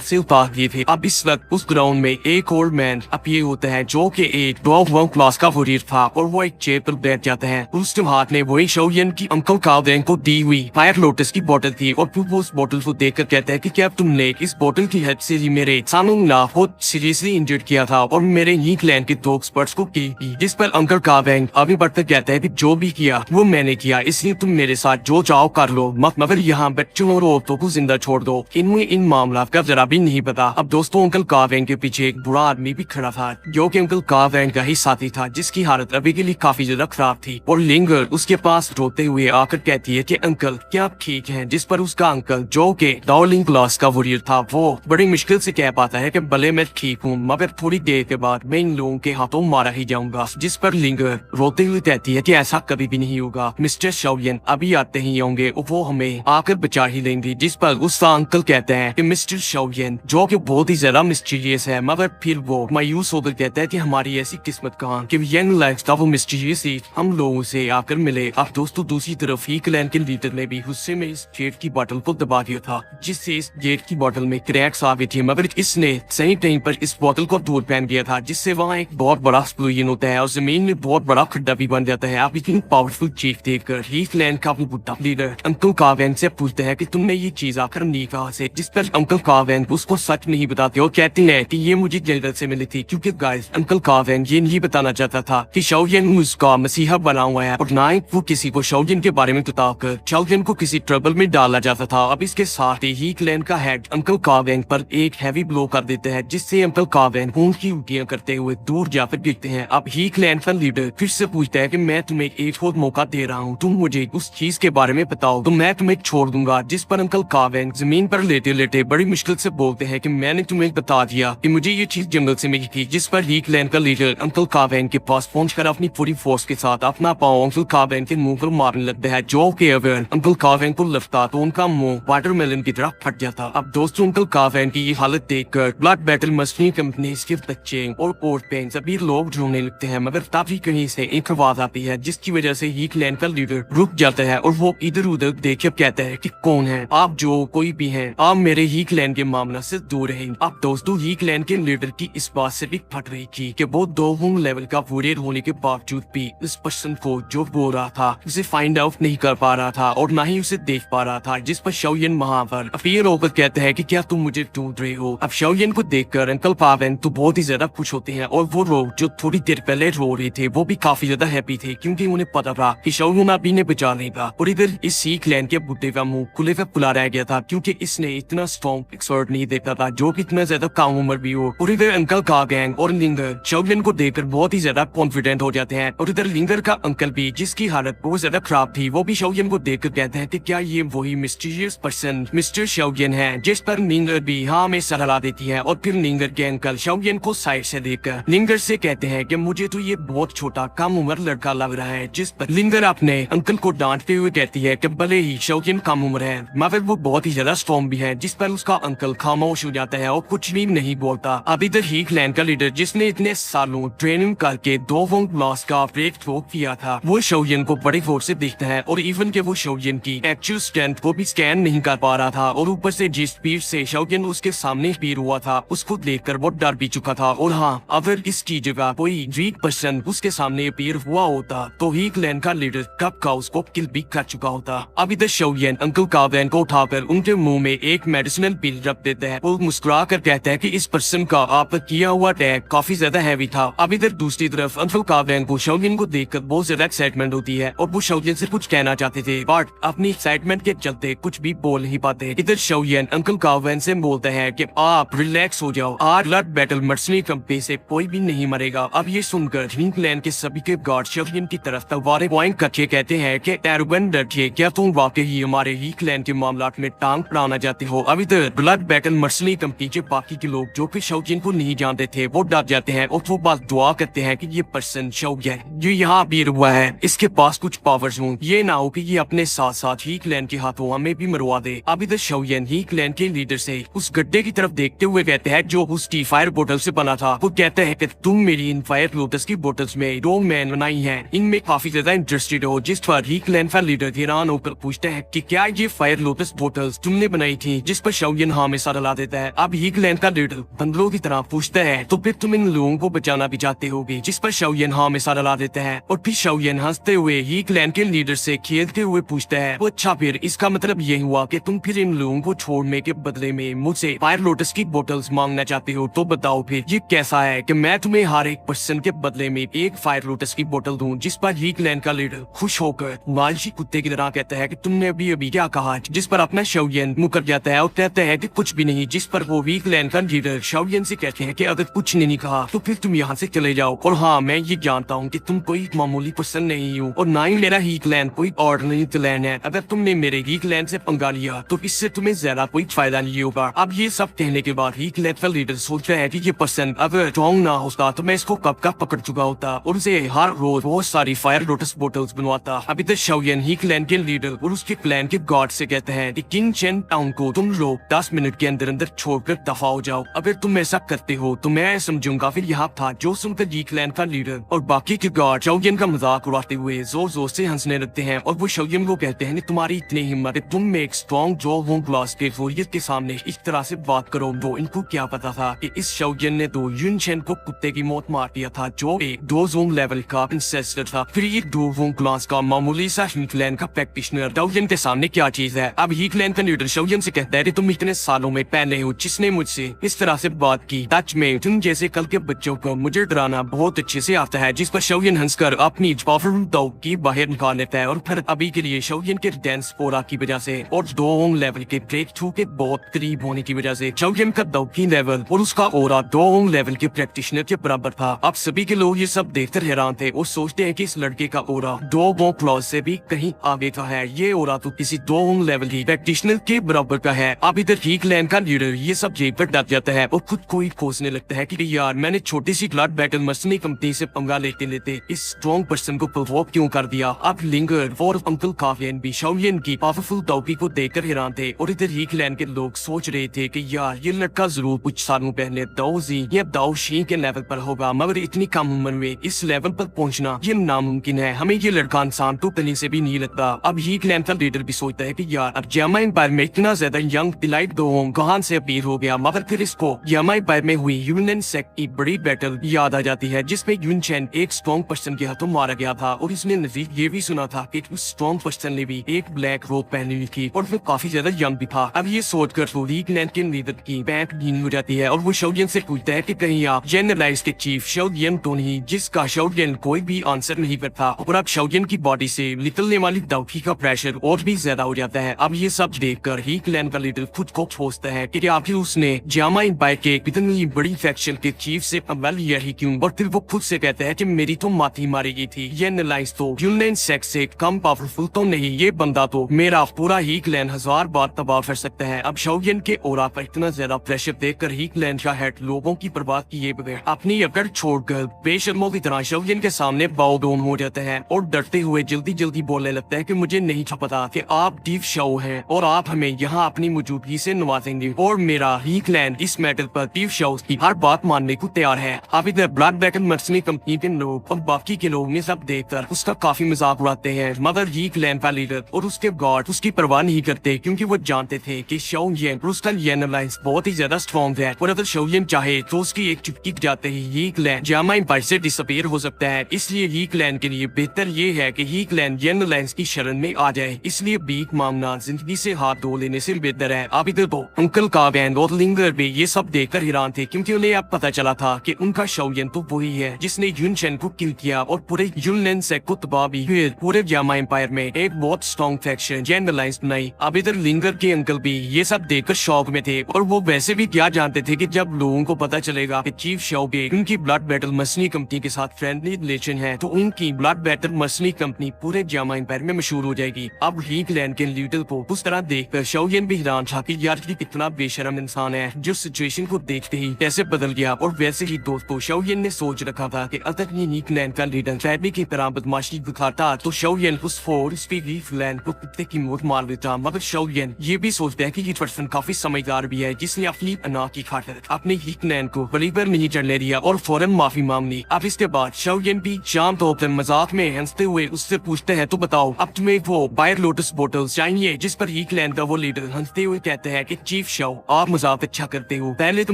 Speaker 1: से उतार दिए थे। अब इस वक्त उस ग्राउंड में एक ओल्ड मैन अपीयर होता है जो कि एक 12th क्लास का वरीयर था और वो एक चेयर पर बैठ जाते हैं। उसके हाथ में वही शाओलियन की अंकल कावेंग को दी हुई फायर लोटस की बोतल थी और फिर वो उस बोतल को देखकर कहता है कि क्या तुमने इस बोतल की हेल्प से ही मेरे सामने बहुत सीरियसली इंजर्ड किया था और मेरे ही क्लैन के 2 एक्सपर्ट्स को की। जिस पर अंकल कावेंग आगे बढ़कर कहता है कि जो भी किया वो मैंने किया, इसलिए तुम मेरे साथ जो चाहो कर लो, मगर यहाँ बच्चों और औरतों को जिंदा छोड़ दो, इनमें इन मामला का जरा भी नहीं पता। अब दोस्तों अंकल कावेंग के पीछे एक बुरा आदमी भी खड़ा था जो कि अंकल कावेंग का ही साथी था, जिसकी हालत अभी के लिए काफी ज्यादा खराब थी। और लिंगर उसके पास रोते हुए आकर कहती है कि अंकल क्या आप ठीक हैं? जिस पर उसका अंकल जो कि डार्लिंग क्लास का वरीयर था वो बड़ी मुश्किल से कह पाता है कि भले मैं ठीक हूँ मगर थोड़ी देर के बाद मैं इन लोगों के हाथों मारा ही जाऊंगा। जिस पर लिंगर रोते हुए कहती है कि ऐसा कभी भी नहीं होगा, मिस्टर शाओलियन अभी आते ही होंगे और वो हमें आकर बचा ही लेंगे। जिस पर उसका अंकल कहते हैं कि मिस्टर शाओलियन जो कि बहुत ही ज्यादा मिस्टीरियस है, मगर फिर वो मायूस होकर कहता है कि हमारी ऐसी किस्मत कहाँ कि यंग लाइफ था वो मिस्टीरियस ही हम लोगों से आकर मिले। अब दोस्तों दूसरी तरफ ही क्लैन के लीडर ने भी गुस्से में इस जेट की बोतल को दबा दिया था, जिससे इस जेट की बोतल में क्रैक्स आ गए थे, मगर इसने सही टाइम पर इस बोतल को दूर पहन दिया था, जिससे वहाँ एक बहुत बड़ा एक्सप्लोजन होता है और जमीन में बहुत बड़ा खड्डा भी बन जाता है। आप इतनी पावरफुल चीफ देखकर ही क्लैन का बुढ़ा लीडर अंकल कावेंग से पूछते हैं कि तुमने ये चीज आकर नहीं कहा से। जिस पर अंकल कावेंग उसको सच नहीं बताते और कहते हैं कि ये मुझे जंगल से मिली थी, क्योंकि गाइस अंकल कावेंग ये नहीं बताना चाहता था कि शाओलियन उसका मसीहा बना हुआ है और ना ही वो किसी को शाओलियन के बारे में बताकर शाओलियन को किसी ट्रबल में डाला जाता था। अब इसके साथ ही क्लैन का हेड अंकल कावेंग पर एक हैवी ब्लो कर देते हैं, जिससे अंकल कावेंग खून की उल्टियां करते हुए दूर जाकर गिरते हैं। अब ही क्लैन का लीडर फिर से पूछता है कि मैं तुम्हें एक और मौका दे रहा हूँ, तुम मुझे उस चीज के बारे में बताओ तो मैं तुम्हें छोड़ दूंगा। जिस पर अंकल कावेंग जमीन पर लेटे लेटे बड़ी मुश्किल से बोलते हैं कि मैंने तुम्हें बता दिया कि मुझे ये चीज जंगल से मिली थी। जिस पर ही क्लैन का लीडर अंकल कावेंग के पास पहुंचकर अपनी पूरी फोर्स के साथ अपना पाँव अंकल कावेंग के मुंह पर मारने लगता है, जो कि अगर अंकल कावेंग को लगता तो उनका मुंह वाटरमेलन की तरह फट जाता। अब दोस्तों अंकल कावेंग की ये हालत देखकर ब्लड बैटल मछली कंपनी के बच्चे और कोर्ट पेन सभी लोग ढूंढने लगते हैं, मगर तभी कहीं से एक आवाज आती है जिसकी वजह से ही क्लैन का लीडर रुक जाता है और वो इधर उधर देखकर कहता है कि कौन है आप, जो कोई भी हैं आप मेरे ही क्लैन के मामला से दूर रहें। अब दोस्तों ही क्लैन के लीडर की इस बात से भी फट रही थी कि वो 2 लेवल का वरीयर होने के बावजूद भी इस पर्सन को जो बोल रहा था उसे फाइंड आउट नहीं कर पा रहा था और ना ही उसे देख पा रहा था। जिस पर शाओलियन वहां पर अपीयर होकर कहते हैं कि क्या तुम मुझे ढूंढ रहे हो। अब शाओलियन को देखकर अंकल कावेंग तो बहुत ही ज्यादा खुश होते हैं और वो लोग जो थोड़ी देर पहले रो रहे थे वो भी काफी ज्यादा हैप्पी थे, क्योंकि उन्हें पता था कि शाओलियन अभी ने बचा लेगा। और इधर इस सी क्लैन के बुड्ढे का मुंह खुले पे खुला रह गया था, क्योंकि इसने इतना स्ट्रॉन्ग एक्सपर्ट नहीं देखा था जो कि इतना ज्यादा कम उम्र भी हो। और इधर अंकल कावेंग और लिंगर शाओलियन को देखकर बहुत ही ज्यादा कॉन्फिडेंट हो जाते हैं। और इधर लिंगर का अंकल भी जिसकी हालत बहुत ज्यादा खराब थी वो भी शाओलियन को देखकर कहते हैं कि क्या ये वही मिस्टीरियस पर्सन मिस्टर शाओलियन है। जिस पर लिंगर भी हाँ में सलाह देती है और फिर लिंगर के अंकल शाओलियन को साइड से देखकर लिंगर से कहते हैं कि मुझे तो ये बहुत छोटा कम उम्र लड़का लग रहा है। जिस पर लिंगर अपने अंकल को डांटते हुए कहती है कि भले ही शाओलियन कम उम्र है मगर वो बहुत ही ज्यादा स्ट्रॉन्ग भी है। जिस पर उसका अंकल खामोश हो जाता है और कुछ भी नहीं बोलता। अब इधर ही क्लैन का लीडर जिसने इतने सालों ट्रेनिंग करके 2 क्लास का ब्रेक थ्रू किया था वो शाओलियन को बड़ी फोर्स से देखता है और इवन के वो शाओलियन की एक्चुअल स्ट्रेंथ को भी स्कैन नहीं कर पा रहा था। और ऊपर से जिस स्पीड से शाओलियन उसके सामने स्पीड हुआ था उसको देखकर वो डर भी चुका था। और हाँ अगर इसकी जगह कोई वीक पर्सन उसके सामने अपीयर हुआ होता तो ही क्लैन का लीडर कब का उसको किल भी कर चुका होता। अब इधर शाओलियन अंकल कावेंग को उठाकर उनके मुंह में एक मेडिसिनल पिल रख देता है। वो मुस्कुरा कर कहता है कि इस पर्सन का आप किया हुआ अटैक काफी ज्यादा हैवी था। अब इधर दूसरी तरफ अंकल कावेंग को शाओलियन को देखकर बहुत ज्यादा एक्साइटमेंट होती है और वो शाओलियन से कुछ कहना चाहते थे बट अपनी एक्साइटमेंट के चलते कुछ भी बोल नहीं पाते। इधर शाओलियन अंकल कावेंग से बोलता है कि आप रिलैक्स हो जाओ, आज ब्लड बैटल मर्सनी कंपनी से कोई भी नहीं मरेगा। अब ये सुनकर क्लैन के सभी के गार्ड शाओलियन की तरफ तलवारें पॉइंट करके कहते हैं कि एरोगन डरिए, क्या तुम वाकई ही हमारे ही क्लैन के मामला में टांग पड़ाना चाहते हो। अब इधर ब्लड बैटल मर्सनी कंपनी के बाकी के लोग जो कि शाओलियन को नहीं जानते थे वो डर जाते हैं और वो बात दुआ करते हैं कि ये पर्सन शाओलियन जो यहाँ भी हुआ है इसके पास कुछ पावर्स हों, ये ना हो कि ये अपने साथ साथ ही क्लैन के हाथों हमें भी मरवा दे। अब इधर शाओलियन ही क्लैन के लीडर से उस गड्ढे की तरफ देखते हुए कहते हैं जो उसकी फायर बोतल से बना था। वो कहते हैं कि तुम मेरी इन फायर लोटस की बोतल्स में 2 मैन बनाई हैं, इनमें काफी ज्यादा इंटरेस्टेड हो। जिस पर ही क्लैन का लीडर हैरान हैरान होकर पूछता है कि क्या ये फायर लोटस बोतल्स तुमने बनाई थी, जिस पर शाओलियन हमेशा डला देता है। अब ही क्लैन का लीडर बंदरों की तरह पूछता है तो फिर तुम इन लोगों को बचाना भी चाहते होगे, जिस पर शाओलियन हमेशा डला देता है। और फिर शाओलियन हंसते हुए ही क्लैन के लीडर से खेलते हुए पूछता है तो अच्छा फिर इसका मतलब ये हुआ कि तुम फिर इन लोगों को छोड़ने के बदले में मुझसे फायर लोटस की बोतल्स मांगना चाहते हो। तो बताओ फिर ये कैसा है कि मैं तुम्हें हर एक पर्सन के बदले में एक फायर लोटस की बोतल दूं। जिस पर ही क्लैन का लीडर खुश होकर लालची कुत्ते की तरह कहता है कि तुमने अभी अभी क्या कहा, जिस पर अपना शाओलियन मुकर जाता है और कहता है कि कुछ भी नहीं। जिस पर वो ही क्लैन का लीडर शाओलियन से कहते हैं कि अगर कुछ नहीं कहा तो फिर तुम यहाँ से चले जाओ। और हाँ, मैं ये जानता हूँ कि तुम कोई मामूली पर्सन नहीं हो और ना ही मेरा ही क्लैन कोई ऑर्डिनरी क्लैन है। अगर तुमने मेरे ही क्लैन से पंगा लिया तो इससे तुम्हें ज्यादा कोई फायदा नहीं होगा। अब ये सब कहने के बाद ही क्लैन का लीडर सोचता है कि ये पर्सन अगर स्ट्रॉन्ग ना होता तो मैं इसको कब का पकड़ चुका होता और उसे हर रोज बहुत सारी फायर लोटस बोतल्स बनवाता। अभी तक शाओलियन ही क्लैन के लीडर और उसके क्लैन के गॉड से कहते हैं कि किंग चेन टाउन को तुम लोग 10 मिनट के अंदर अंदर छोड़कर दफा हो जाओ। अगर तुम ऐसा करते हो तो मैं समझूंगा। फिर यहाँ था जो सुनकर जी क्लैन का लीडर और बाकी के गॉड शाओलियन का मजाक उड़ाते हुए जोर जोर से हंसने लगते हैं और वो शाओलियन को कहते हैं तुम्हारी इतनी हिम्मत है, तुम एक स्ट्रॉन्ग जो हों ग्लास के वोरियत के सामने इस तरह से बात करो। वो इनको क्या पता था कि इस शाओलियन ने तो युन चेन को कुत्ते की मौत मार दिया था, जो एक 2 जोन लेवल का इंसेस्टर था। फिर ये 2 जोन क्लास का मामूली सा ही क्लैन का प्रैक्टिशनर शाओलियन के सामने क्या चीज है। अब ही क्लैन का लीडर शाओलियन से कहता है कि तुम इतने सालों में पहले हो जिसने मुझसे इस तरह से बात की। सच में तुम जैसे कल के बच्चों को मुझे डराना बहुत अच्छे से आता है। जिस पर शाओलियन हंसकर अपनी पावरफुल दाव की बाहर निकाल लेता है और फिर अभी के लिए शाओलियन के डांस पोरा की वजह से और 2 लेवल के ब्रेक थ्रू के बहुत करीब होने की वजह से शाओलियन का दाव की लेवल और उसका ओरा 2 लेवल के प्रैक्टिशनर के बराबर था। अब सभी के लोग ये सब देखकर हैरान थे और सोचते हैं कि इस लड़के का ओरा 2 क्लॉज से भी कहीं आगे का है। ये ओरा तो किसी 2 लेवल की प्रैक्टिशनर के बराबर का है। अब इधर ही क्लैन का लीडर ये सब जेब पर डर जाता है और खुद को ही कोसने लगता है कि यार मैंने छोटी सी ब्लड बैटल मर्सनी कंपनी से पंगा लेते लेते इस स्ट्रॉन्ग पर्सन को प्रोवोक क्यों कर दिया। अब लिंगर और अंकल काफियन भी शाओलियन की पावरफुल दावकी को देखकर हैरान थे और इधर ही क्लैन के लोग सोच रहे थे कि यार ये लड़का जरूर कुछ सालों पहले दाओ जी या दाओ शी के लेवल पर होगा, मगर इतनी कम उम्र में इस लेवल पर पहुंचना ये नामुमकिन है। हमें ये लड़का इंसान तो कहीं से भी नहीं लगता। अब ही क्लैन का लीडर भी सोचता है कि यार अब जामा एम्पायर में इतना ज्यादा यंग डिलाइट दोंग कहां से अपील हो गया। मगर फिर इसको जामा एम्पायर में हुई यूनियन सेक्ट की बड़ी बैटल याद आ जाती है जिसमें युन चेन एक स्ट्रॉन्ग पर्सन के हाथों मारा गया था और इसने नजीक ये भी सुना था कि उस स्ट्रॉन्ग पर्सन ने भी एक ब्लैक रोब पहनी हुई थी और वो काफी ज्यादा यंग भी था। अब ये सोचकर पूरी क्लैन के लीडर की पैंट गीली हो जाती है और वो शाओलियन से पूछता है कि कहीं आप जनरलाइज के चीफ शाओलियन तो नहीं, जिसका शाओलियन कोई भी आंसर नहीं करता। और अब शाओलियन की बॉडी से निकलने वाली दावकी का प्रेशर और भी ज्यादा हो जाता है। अब ये सब देखकर ही क्लैन का लीडर खुद को सोचता है कि आखिर उसने जामा एम्पायर के इतनी बड़ी फैक्शन के चीफ से पंगा लिया ही क्यों। और फिर वो खुद से कहता है कि मेरी तो माथी मारी गई थी, ये नलाइज तो यूनियन सेक्ट से कम पावरफुल तो नहीं, ये बंदा तो मेरा पूरा ही क्लैन 1000 बार तबाह कर सकता है। अब शाओलियन के ओरा पर इतना ज्यादा प्रेशर देखकर ही क्लैन का हेड लोगों की परवाह किए बगैर अपनी अकड़ छोड़कर बेशर्मों की तरह शाओलियन के सामने बाव डाउन हो जाता है और डरते हुए जल्दी जल्दी बोलने लगता है कि मुझे नहीं था पता कि आप डीप शाओ हैं और आप हमें यहाँ अपनी मौजूदगी से नवाजेंगे और मेरा ही क्लैन इस मैटर पर डीप शाओ की हर बात मानने को तैयार है। अब इधर ब्लड बैकन मर्सनी कंपनी के लोग और बाकी के लोग ये सब देखकर उसका काफी मजाक उड़ाते हैं, मगर ही क्लैन का लीडर और उसके गॉड उसकी परवाह नहीं करते क्योंकि वो जानते थे कि शाओलियन और उसका येन अलायंस बहुत ही ज्यादा स्ट्रॉन्ग है और अगर शाओलियन चाहे तो उसकी एक चुटकी जाते ही ही क्लैन जामा एम्पायर से डिसअपीयर हो सकता है। इसलिए ही क्लैन के लिए बेहतर ये है कि ही क्लैन येन अलायंस की शरण में आ जाए। इसलिए भीख मांगना जिंदगी से हाथ धो लेने से बेहतर है। अब इधर तो अंकल का बैंड और लिंगर भी ये सब देखकर हैरान थे क्योंकि उन्हें अब पता चला था कि उनका शाओलियन तो वही है जिसने युन चेन को किल किया और पूरे यूनियन सेक्ट को तबाह भी हुए। पूरे जामा एम्पायर में एक बहुत स्ट्रॉन्ग फैक्शन येन अलायंस बनाई। अब इधर लिंगर के अंकल भी ये सब देखकर शौक में थे और वो वैसे भी क्या जानते थे कि जब लोगों को पता चलेगा कि चीफ शाओ के उनकी ब्लड बैटल मर्सनी कंपनी के साथ फ्रेंडली रिलेशन है तो उनकी ब्लड बैटल मर्सनी कंपनी पूरे जामा एम्पायर में मशहूर हो जाएगी। अब ही क्लैन के लीडर को उस तरह देखकर शाओलियन भी हैरान था कि यार ये कितना बेशरम इंसान है जो सिचुएशन को देखते ही कैसे बदल गया। और वैसे ही दोस्तों शाओलियन ने सोच रखा था कि अगर ये क्लैन का लीडर फैमिली की तरह बदमाशी दिखाता तो शाओलियन उस फोर्स क्लैन को कुत्ते की मौत मार देता। मगर शाओलियन ये भी सोचता है कि ये पर्सन काफी समझदार भी है जिसने अपनी अना की खातिर अपने ही क्लैन को बली पर नहीं चढ़ने दिया और फौरन माफी मांग ली। अब इसके बाद शाओलियन भी शाम तो अपने मजाक में हंसते हुए उससे पूछते हैं तो बताओ अब तुम्हें वो बायर लोटस बोटल्स चाहिए, जिस पर ही क्लैन का वो लीडर हंसते हुए कहते हैं कि चीफ शो आप मजाक अच्छा करते हो, पहले तो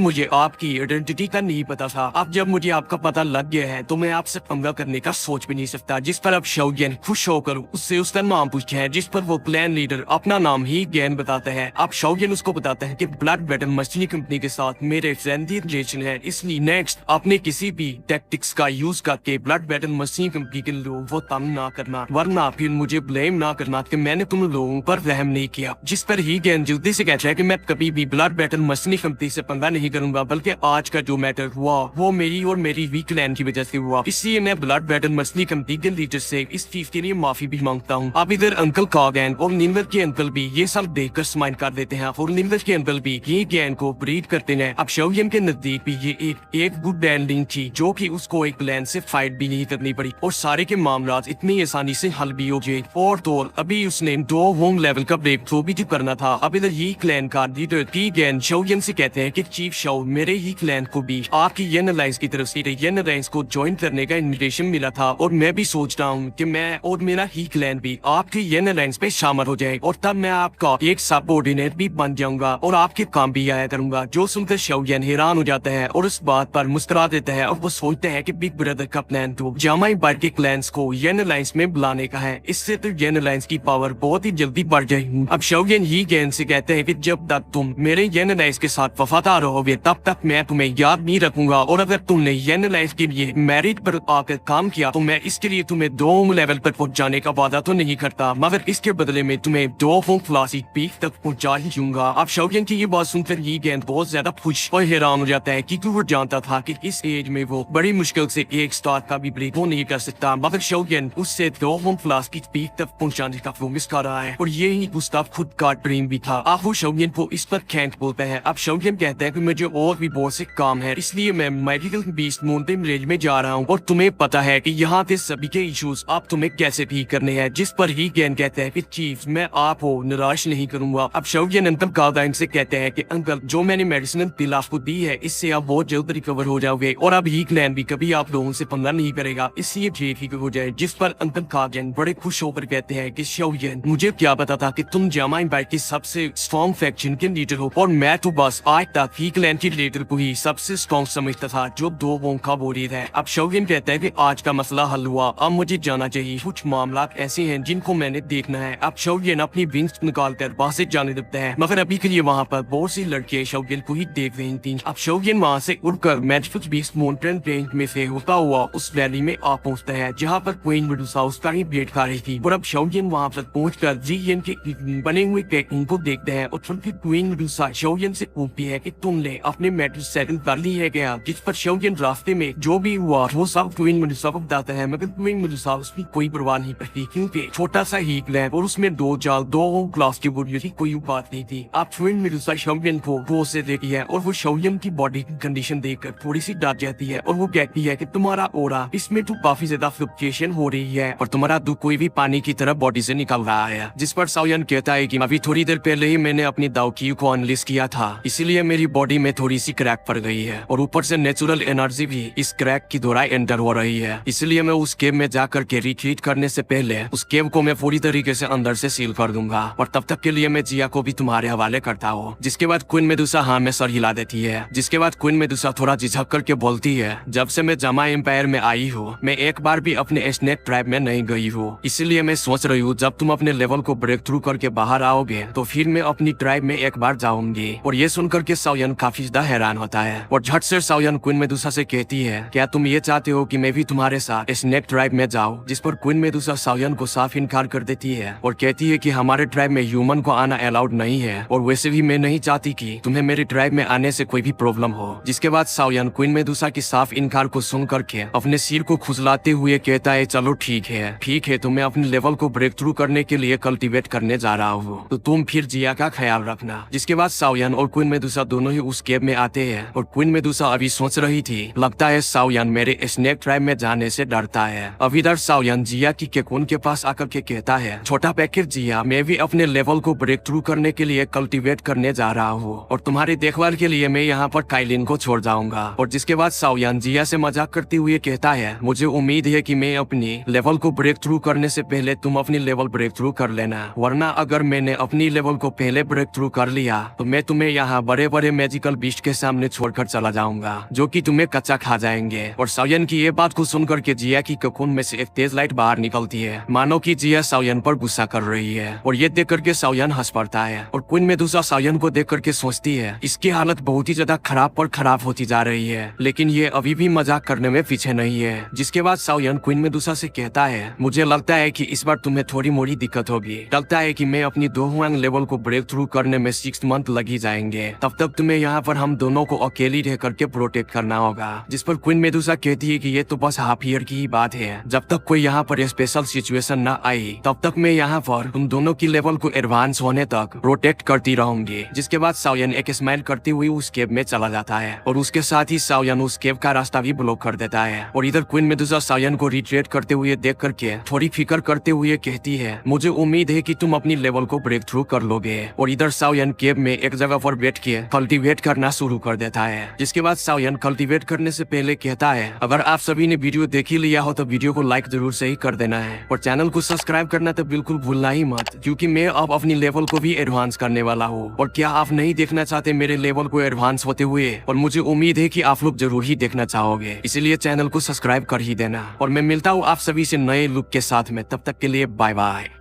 Speaker 1: मुझे आपकी आइडेंटिटी का नहीं पता था, अब जब मुझे आपका पता लग गया है तो मैं आपसे पंगा करने का सोच भी नहीं सकता। जिस पर अब शोगेन खुश होकर उससे उसका नाम पूछते हैं, जिस पर वो क्लैन लीडर अपना नाम ही गेन बताता है। अब शोगेन उसको बताता है कि ब्लड बैटल मछली कंपनी के साथ मेरे फ्रेंडली रिलेशन है, इसलिए नेक्स्ट अपने किसी भी टैक्टिक्स का यूज करके ब्लड बैटल मछली कंपनी के लोग वो तंग ना करना, वरना फिर मुझे ब्लेम ना करना कि मैंने तुम लोगों पर रहम नहीं किया। जिस पर ही गेन जल्दी से कहता है कि मैं कभी भी ब्लड बैटल मछली कंपनी से पंगा नहीं करूंगा, बल्कि आज का जो मैटर हुआ वो मेरी और मेरी वीक क्लैन की वजह से हुआ, इसलिए मैं ब्लड बैटल मछली कंपनी के लीडर से इस चीज के लिए माफी भी मांगता हूँ। अब इधर अंकल कॉगैन और निम्बर के अंकल भी ये सब देखकर स्माइल कर देते हैं और निम्बर के अंकल भी ये गैन को ब्रीड करते हैं। अब शोगेन के नजदीक भी ये एक गुड एंडिंग थी, जो कि उसको एक प्लान से फाइट भी नहीं करनी पड़ी और सारे के मामला इतनी आसानी से हल भी हो गए। और तो अभी उसने 2 होम लेवल का ब्रेक थ्रू भी करना था। अब इधर ही क्लैन का लीडर पी गैन शोगेन से कहते हैं कि चीफ शो मेरे ही क्लैन को भी आपकी येन अलायंस की तरफ से येन अलायंस को ज्वाइन करने का इन्विटेशन मिला था, और मैं भी सोच रहा हूँ कि मैं और मेरा ही क्लैन भी आपकी येन अलायंस पे शामिल हो जाए, और तब मैं आपका एक सबऑर्डिनेट भी बन जाऊंगा और आपके काम भी आया करूंगा। जो सुनकर शोगेन हैरान हो जाता है और उस बात पर मुस्कुरा देता है, और वो सोचते हैं कि बिग ब्रदर का प्लान तो जामाई बाइट के क्लैंस को येन अलायंस में बुलाने का है, इससे तो येन अलायंस की पावर बहुत ही जल्दी बढ़ जाएगी। अब शोगेन ही गेन से कहते हैं कि जब तक तुम मेरे येन अलायंस के साथ वफादार रहोगे तब तक मैं तुम्हें याद नहीं रखूंगा, और अगर तुमने येन अलायंस के लिए मेरिट पर आकर काम किया तो मैं इसके लिए तुम्हें 2 लेवल पर पहुंचाने का वादा तो नहीं करता, मगर इसके बदले में तुम्हें 2 क्लासिक पीक तक पहुंचा ही दूंगा। अब शोगेन की ये बात सुनकर ही गेन बहुत ज्यादा खुश और हैरान हो जाता है, क्योंकि वो जानता था कि इस एज में वो बड़ी मुश्किल से एक स्टार का भी ब्रेक नहीं कर सकता, मगर शोगेन उससे 2 क्लासिक पीक तक पहुंचाने का प्रोमिस कर रहा है, और ये ही उसका खुद का ड्रीम भी था। अब वो शोगेन को इस पर थैंक बोलता है। अब शोगेन कहता है कि मुझे और भी बहुत से काम है, इसलिए मैं मैजिकल बीस्ट माउंटेन रेंज में जा रहा हूँ, और तुम्हें पता है कि यहाँ के सभी के इश्यूज आप तुम्हें कैसे ठीक करने हैं। जिस पर ही गेन कहता है कि चीफ मैं आपको निराश नहीं करूंगा। अब शोगेन अंकल कादाइन से कहते हैं कि अंकल जो मैंने मेडिसिनल पिल आपको दी है इससे आप बहुत जल्द रिकवर हो जाओगे, और अब ही क्लैन भी कभी आप लोगों से पंगा नहीं करेगा, इसलिए ठीक हो जाए। जिस पर अंकल कादाइन बड़े खुश होकर कहते हैं कि शोगेन मुझे क्या पता था कि तुम जामाई बाइट की सबसे स्ट्रॉन्ग फैक्शन के लीडर हो, और मैं तो बस आज तक ही क्लैन के लीडर को ही सबसे स्ट्रॉन्ग समझता था जो 2 वों का बोरियत है। अब शोगेन कहता है कि आज का मसला हल हुआ, अब मुझे जाना चाहिए, कुछ मामला ऐसे हैं जिनको मैंने देखना है। अब शोगेन अपनी विंग्स निकाल कर वहाँ से जाने लगता है, मगर अभी के लिए वहाँ पर बहुत सी लड़कियां शोगेन को ही देख रही थी। अब शोगेन वहाँ से उड़कर मैजिकल बीस्ट माउंटेन रेंज में से होता हुआ उस वैली में आ पहुँचता है जहाँ पर क्वीन मेडुसा उसका ही वेट कर रही थी, और अब शोगेन वहाँ पर पहुँचकर जीएन के बने हुए टेक्निक को देखते हैं, और फिर क्वीन मेडुसा शोगेन से पूछती है कि तुमने अपने मैटर सेटल कर ली है क्या। जिस पर शोगेन रास्ते में जो भी हुआ वो सब क्वीन मेडुसा को बताता है, मगर क्वीन मेडुसा उसकी कोई परवाह नहीं करती, क्योंकि छोटा सा ही क्लैन और उसमें 2 जाल 2 क्लास की बोरियत की कोई बात नहीं थी। अब क्वीन मेडुसा शोगेन को वो से देखती है, और वो शोगेन की बॉडी की कंडीशन देखकर थोड़ी सी डर जाती है, और वो कहती है कि तुम्हारा ओरा इसमें तो काफी ज्यादा फ्लक्चुएशन हो रही है, और तुम्हारा दुख कोई भी पानी की तरह बॉडी से निकल रहा है। जिस पर साओयन कहता है कि अभी थोड़ी देर पहले ही मैंने अपनी दाओकी को अनलिस्ट किया था, इसीलिए मेरी बॉडी में थोड़ी सी क्रैक पड़ गई है, और ऊपर से नेचुरल एनर्जी भी इस क्रैक की द्वारा एंटर हो रही है, इसलिए मैं उस केव में जाकर के रिट्रीट करने से पहले उस केव को मैं पूरी तरीके से अंदर से सील कर दूंगा, और तब तक के लिए मैं जिया को भी तुम्हारे हवाले करता हूँ। जिसके बाद क्वीन मेडुसा हाँ में सर हिला देती है। जिसके बाद क्वीन मेडुसा थोड़ा झिझक करके बोलती है, जब से मैं जामा एम्पायर में आई हूँ मैं एक बार भी अपने स्नेक ट्राइब में नहीं गई हूँ, इसलिए मैं सोच रही हूँ जब तुम अपने लेवल को ब्रेक थ्रू करके बाहर आओगे तो फिर मैं अपनी ट्राइब में एक बार जाऊंगी। और ये सुनकर के साओयन काफी ज्यादा हैरान होता है, और झट से साओयन क्वीन मेडुसा से कहती है, क्या तुम ये चाहते हो कि मैं भी तुम्हारे साथ स्नेक ट्राइब में जाऊँ। जिस पर क्वीन मेडुसा साओयन को साफ इनकार कर देती है, और कहती है कि हमारे ट्राइब में ह्यूमन को आना अलाउड नहीं है, और वैसे भी मैं नहीं चाहती कि तुम्हें मेरे ट्राइब में आने से कोई भी प्रॉब्लम हो। जिसके बाद साओयन क्वीन मेडुसा की साफ इनकार को सुन करके अपने सिर को खुजलाते हुए कहता है, चलो ठीक है तो मैं अपने लेवल को ब्रेक थ्रू करने के लिए कल्टीवेट करने जा रहा हूँ, तो तुम फिर जिया का ख्याल रखना। जिसके बाद साओयन और क्वीन मेडुसा दोनों ही उस केव में आते हैं, और क्वीन मेडुसा अभी सोच रही थी, लगता है साओयन मेरे स्नेक ट्राइब में जाने से डरता है। अब इधर साओयन जिया की केकुन के पास आकर के कहता है, छोटा पैकेट जिया, मैं भी अपने लेवल को ब्रेक थ्रू करने के लिए कल्टीवेट करने जा रहा हूँ, और तुम्हारी देखभाल के लिए मैं यहाँ पर काइलिन को छोड़ जाऊंगा। और जिसके बाद साओयन जिया से मजाक करते हुए कहता है, मुझे उम्मीद है कि मैं अपनी लेवल को ब्रेक थ्रू करने से पहले तुम अपनी लेवल ब्रेक थ्रू कर लेना, वरना अगर मैंने अपनी लेवल को पहले ब्रेक थ्रू कर लिया तो मैं तुम्हें यहाँ बड़े बड़े मैजिकल बीस्ट के सामने छोड़कर चला जाऊंगा, जो कि तुम्हें कच्चा खा जाएंगे। और साओयन की ये बात को सुनकर के जिया की ककून में से एक तेज लाइट बाहर निकलती है, मानो कि जिया साओयन पर गुस्सा कर रही है। और ये देख करके साओयन हंस पड़ता है और क्वीन मेडुसा साओयन को देख करके सोचती है इसकी हालत बहुत ही ज्यादा खराब पर खराब होती जा रही है, लेकिन ये अभी भी मजाक करने में पीछे नहीं है। जिसके बाद साओयन क्वीन मेडुसा से कहता है मुझे लगता है कि इस बार तुम्हें थोड़ी मोड़ी दिक्कत होगी, लगता है कि मैं अपनी दोहुआंग लेवल को ब्रेक थ्रू करने में 6 मंथ लग ही जाएंगे, तब तक तुम्हें यहाँ पर हम दोनों को अकेली रह करके प्रोटेक्ट करना होगा। जिस पर क्वीन मेडुसा कहती है कि ये तो बस हाफ ईयर की ही बात है, जब तक कोई यहाँ पर स्पेशल सिचुएशन न आई तब तक मैं यहाँ पर तुम दोनों की लेवल को एडवांस होने तक प्रोटेक्ट करती रहूंगी। जिसके बाद साओयन एक स्माइल करती हुई उस केव में चला जाता है और उसके साथ ही साओयन उस केव का रास्ता भी ब्लॉक कर देता है। और इधर क्वीन मेडुसा साओयन को रिट्रीट करते हुए देख करके थोड़ी फिक्र करते हुए कहती है मुझे उम्मीद है कि तुम अपनी लेवल को ब्रेक थ्रू कर लोगे। और इधर साओयन केव में एक जगह पर बैठ के कल्टीवेट करना शुरू कर देता है। जिसके बाद साओयन कल्टीवेट करने से पहले कहता है अगर आप सभी ने वीडियो देख ही लिया हो तो वीडियो को लाइक जरूर से ही कर देना है और चैनल को सब्सक्राइब करना तो बिल्कुल भूलना ही मत, क्योंकि मैं अब अपनी लेवल को भी एडवांस करने वाला हूँ। और क्या आप नहीं देखना चाहते मेरे लेवल को एडवांस होते हुए? और मुझे उम्मीद है कि आप लोग जरूर ही देखना चाहोगे, इसलिए चैनल को सब्सक्राइब कर ही देना। और मैं मिलता हूँ आप सभी से नए लुक के साथ में, तब तक के लिए बाय बाय।